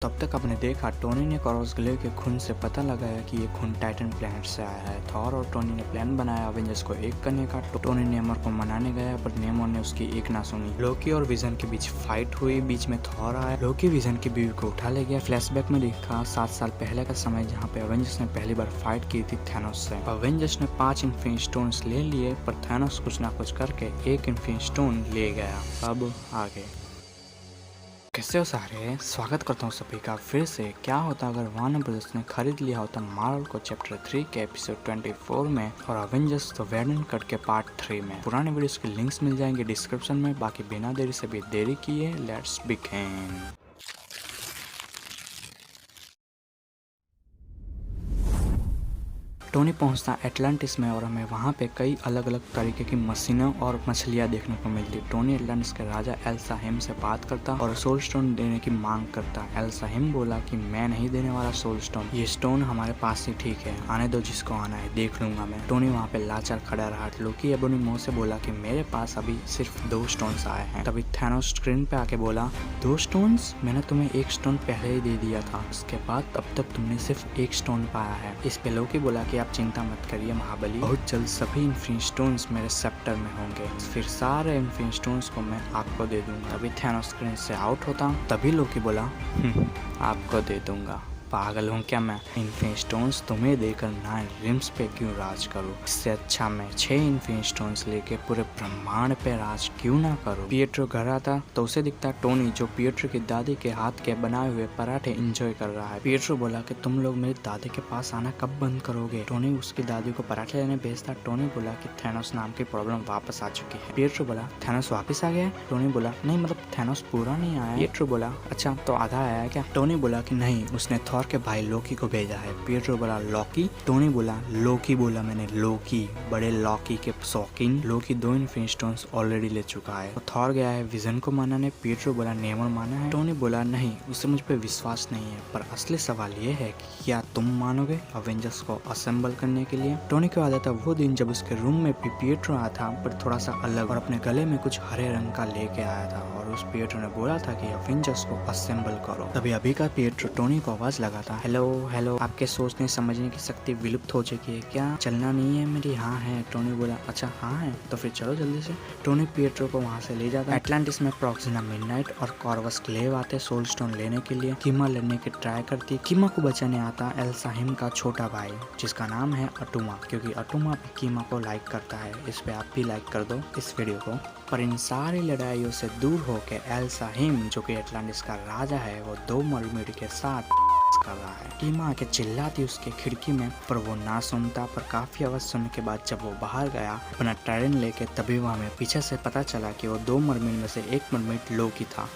तब तक आपने देखा टोनी ने क्रॉस ग्लेव के खून से पता लगाया कि ये खून टाइटन प्लैनेट से आया है। थॉर और टोनी ने प्लान बनाया अवेंजर्स को एक करने का। टोनी नेमर को मनाने गया पर नेमर ने उसकी एक ना सुनी। लोकी और विजन के बीच फाइट हुई, बीच में थॉर आया। लोकी विजन की बीवी को उठा ले गया। फ्लैशबैक में दिखा 7 साल पहले का समय जहाँ पे अवेंजर्स ने पहली बार फाइट की थी थैनोस से। अवेंजर्स ने 5 इन्फिनिटी स्टोन्स ले लिए पर थैनोस कुछ ना कुछ करके 1 इन्फिनिटी स्टोन ले गया। अब आगे कैसे हो सारे, स्वागत करता हूँ सभी का फिर से। क्या होता अगर वार्नर ब्रदर्स ने खरीद लिया होता मार्वल को चैप्टर 3 के एपिसोड 24 में और अवेंजर्स द वेडन कट के पार्ट 3 में। पुराने वीडियोस के लिंक्स मिल जाएंगे डिस्क्रिप्शन में। बाकी बिना देरी से भी देरी किए लेट्स बिगिन। टोनी पहुंचता एटलांटिस में और हमें वहां पे कई अलग अलग तरीके की मशीनें और मछलियां देखने को मिलती। टोनी एटलांटिस के राजा एल्साहिम से बात करता और सोल स्टोन देने की मांग करता। एल्साहिम बोला कि मैं नहीं देने वाला सोल स्टोन, ये स्टोन हमारे पास ही ठीक है, आने दो जिसको आना है, देख लूंगा मैं। टोनी वहाँ पे लाचार खड़ा रहा। लोकी अपनी मुंह से बोला कि मेरे पास अभी सिर्फ 2 स्टोन्स आए हैं। तभी थैनोस स्क्रीन पे आके बोला 2 स्टोन्स, मैंने तुम्हें 1 स्टोन पहले ही दे दिया था, उसके बाद अब तक तुमने सिर्फ 1 स्टोन पाया है। इस पे लोकी बोला कि आप चिंता मत करिए महाबली, बहुत जल्द सभी इन्फिनिटी स्टोन्स मेरे सेप्टर में होंगे, फिर सारे इन्फिनिटी स्टोन्स को मैं आपको दे दूंगा। तभी थैनोस स्क्रीन से आउट होता। तभी लोकी बोला आपको दे दूंगा, पागल हूँ क्या मैं, इन्फिनिटी स्टोन्स तुम्हें देकर 9 रिम्स पे क्यों राज करूँ, इससे अच्छा मैं 6 इन्फिनिटी स्टोन्स लेके पूरे ब्रह्मांड पे राज क्यों ना करूँ। पिएट्रो घर आता तो उसे दिखता टोनी जो पिएट्रो की दादी के हाथ के बनाए हुए पराठे एंजॉय कर रहा है। पिएट्रो बोला कि तुम लोग मेरी दादी के पास आना कब बंद करोगे। टोनी उसकी दादी को पराठे लेने भेजता। टोनी बोला कि थैनोस नाम की प्रॉब्लम वापस आ चुकी है। पिएट्रो बोला थैनोस वापस आ गया। टोनी बोला नहीं, मतलब थैनोस पूरा नहीं आया। पिएट्रो बोला अच्छा तो आधा आया है क्या। टोनी बोला कि नहीं, उसने थॉर के भाई लोकी को भेजा है। पिएट्रो बोला लॉकी। टोनी बोला लोकी बोला मैंने, लोकी, बड़े लॉकी के शौकीन। लोकी 2 इन्फिनिटी स्टोन्स ऑलरेडी ले चुका है। तो थॉर गया है विजन को मानने। पिएट्रो बोला नेमर माना है। टोनी बोला नहीं, उसे मुझ पे विश्वास नहीं है, पर असली सवाल ये है कि क्या तुम मानोगे अवेंजर्स को असेंबल करने के लिए। टोनी को याद था वो दिन जब उसके रूम में भी पिएट्रो आया था, पर थोड़ा सा अलग, और अपने गले में कुछ हरे रंग का लेके आया था और उस पिएट्रो ने बोला था कि अवेंजर्स को असेंबल करो। तभी अभी का पिएट्रो टोनी को आवाज लगा था हेलो हेलो, आपके सोचने समझने की शक्ति विलुप्त हो चुकी है क्या, चलना नहीं है मेरी। हाँ है। टोनी बोला अच्छा हाँ है तो फिर चलो जल्दी से। टोनी पिएट्रो को वहाँ से ले जाता। एटलांटिस में प्रॉक्सिना मिडनाइट और कॉर्वस क्लेव आते सोल स्टोन लेने के लिए। कीमा लड़ने की ट्राई करती। कीमा को बचाने आता एल्साहिम का छोटा भाई जिसका नाम है अटुमा, क्योंकि अटुमा भी कीमा को लाइक करता है। इस पे आप भी लाइक कर दो इस वीडियो को। पर इन सारी लड़ाइयों से दूर होकर एल्साहिम जो कि एटलांटिस का राजा है वो 2 मरमिड के साथ कर रहा है। कीमा आके चिल्लाती उसके खिड़की में पर वो ना सुनता। पर काफी आवाज सुनने के बाद जब वो बाहर गया अपना ट्राइडेंट लेके, तभी वहाँ में पीछे से पता चला कि वो 2 मरमिड में से 1 मरमिड लोकी था।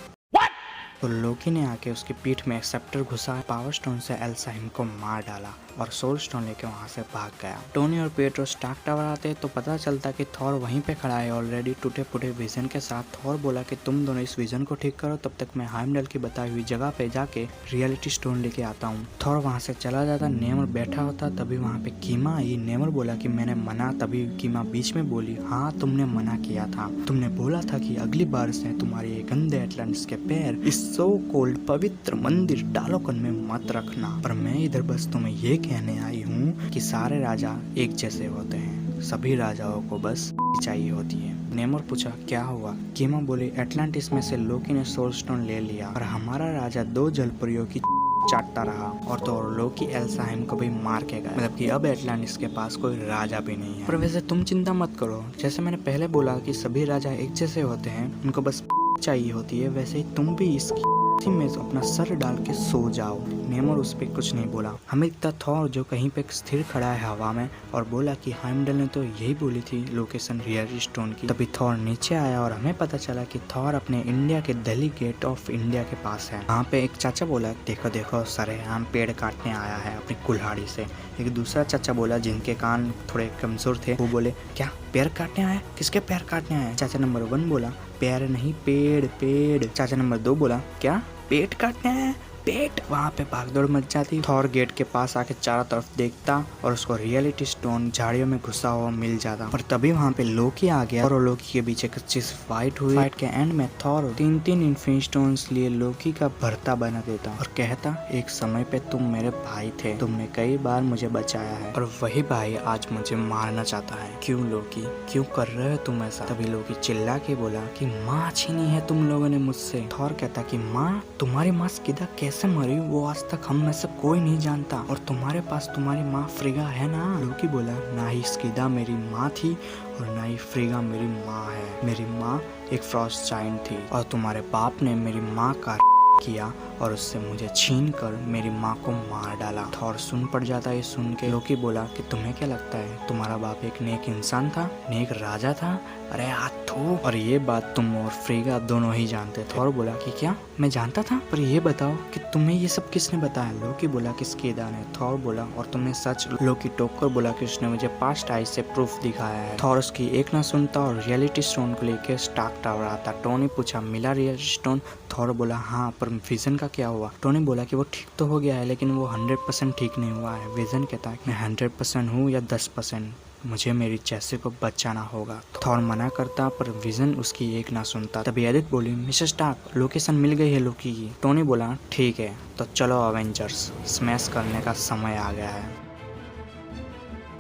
तो लोकी ने आके उसकी पीठ में एक्सेप्टर घुसा, पावर स्टोन से एल्साहिम को मार डाला और सोल स्टोन लेके वहाँ से भाग गया। टोनी और पिएट्रो स्टार्क टावर आते तो पता चलता कि थॉर वहीं पे खड़ा है ऑलरेडी टूटे फूटे विजन के साथ। थॉर बोला कि तुम दोनों इस विजन को ठीक करो, तब तक मैं हाइमडल की बताई हुई जगह पे जाके रियलिटी स्टोन लेके आता हूँ। थॉर वहाँ से चला जाता। नेमर बैठा होता। तभी वहाँ पे कीमा आई। नेमर बोला कि मैंने मना। तभी कीमा बीच में बोली हाँ तुमने मना किया था, तुमने बोला था कि अगली बार से तुम्हारे गंदे एटलांटिस के पैर इस सो कोल्ड पवित्र मंदिर डालोकन में मत रखना। पर मैं इधर बस तुम्हें ये कहने आई हूँ कि सारे राजा एक जैसे होते हैं, सभी राजाओं को बस चाहिए होती है। नेमर पूछा क्या हुआ। कीमा बोली एटलांटिस में से लोकी ने सोल स्टोन ले लिया और हमारा राजा 2 जलपरियों की चाटता रहा, और तो लोकी एल्साहिम को भी मार के गया। मतलब कि अब एटलांटिस के पास कोई राजा भी नहीं है। पर वैसे तुम चिंता मत करो, जैसे मैंने पहले बोला कि सभी राजा एक जैसे होते हैं, उनको बस चाहिए होती है, वैसे ही तुम भी इसकी में अपना सर डाल के सो जाओ। नेमर उस पर कुछ नहीं बोला। हमें दिखता थॉर जो कहीं पे स्थिर खड़ा है हवा में और बोला कि हाइमडल ने तो यही बोली थी लोकेशन रियलिटी स्टोन की। तभी थॉर नीचे आया और हमें पता चला कि थॉर अपने इंडिया के दिल्ली गेट ऑफ इंडिया के पास है। वहाँ पे एक चाचा बोला देखो देखो सरेआम पेड़ काटने आया है अपनी कुल्हाड़ी से। एक दूसरा चाचा बोला जिनके कान थोड़े कमजोर थे, वो बोले क्या पैर काटने आया, किसके पैर काटने आया। चाचा नंबर 1 बोला पैर नहीं पेड़ पेड़। चाचा नंबर 2 बोला क्या पेट काटने आया, बेट। वहाँ पे भागदौड़ मच जाती। थॉर गेट के पास आके चारों तरफ देखता और उसको रियलिटी स्टोन झाड़ियों में घुसा हुआ मिल जाता। और तभी वहाँ पे लोकी आ गया और लोकी के बीच एक अच्छी सी फाइट हुई। फाइट के एंड में थॉर 3-3 इन्फिनिटी स्टोन्स लिए लोकी का भरता बना देता और कहता, एक समय पे तुम मेरे भाई थे, तुमने कई बार मुझे बचाया है और वही भाई आज मुझे मारना चाहता है। क्यों लोकी, क्यों कर रहे हो तुम ऐसा? तभी लोकी चिल्ला के बोला कि माँ छीनी है तुम लोगों ने मुझसे। थॉर कहता कि माँ, तुम्हारी माँ स्किदा कैसे मरी वो आज तक हम में से कोई नहीं जानता, और तुम्हारे पास तुम्हारी माँ फ्रिगा है ना? लोकी बोला, ना ही स्किदा मेरी माँ थी और ना ही फ्रिगा मेरी माँ है। मेरी माँ एक फ्रॉस्ट जायंट थी और तुम्हारे बाप ने मेरी माँ का किया और उससे मुझे छीन कर मेरी माँ को मार डाला। थॉर सुन पड़ जाता है सुन के। लोकी बोला कि तुम्हें क्या लगता है तुम्हारा बाप एक नेक इंसान था, नेक राजा था? अरे हाथू, और ये बात तुम और फ्रीगा दोनों ही जानते थे। थॉर बोला कि क्या मैं जानता था, पर ये बताओ कि तुम्हें ये सब किसने बताया? लोकी बोला कि स्किदा ने। थॉर बोला, और तुमने सच? लोकी टोक कर बोला कि उसने मुझे पास्ट आइज से प्रूफ दिखाया है। थॉर उसकी एक ना सुनता और रियलिटी स्टोन को लेकर स्टार्क टावर आता। टोनी पूछा, मिला रियलिटी स्टोन? थॉर बोला, हाँ, पर विजन का क्या हुआ? टोनी बोला कि वो ठीक तो हो गया है लेकिन वो 100% ठीक नहीं हुआ है। विजन कहता है मैं 100% हूँ या 10%, मुझे मेरी जैसे को बचाना होगा। थॉर मना करता पर विजन उसकी एक ना सुनता। तभी एडिथ बोली, मिस्टर स्टार्क, लोकेशन मिल गई है लोकी की। टोनी बोला, ठीक है तो चलो अवेंजर्स, स्मैश करने का समय आ गया है।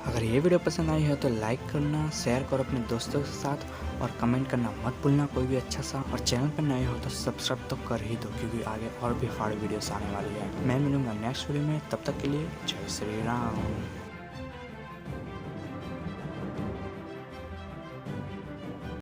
अगर ये वीडियो पसंद आई है तो लाइक करना, शेयर करो अपने दोस्तों के साथ और कमेंट करना मत भूलना कोई भी अच्छा सा। और चैनल पर नए हो तो सब्सक्राइब तो कर ही दो क्योंकि आगे और भी फाड़ वीडियोस आने वाली है। मैं मिलूंगा नेक्स्ट वीडियो में, तब तक के लिए जय श्री राम।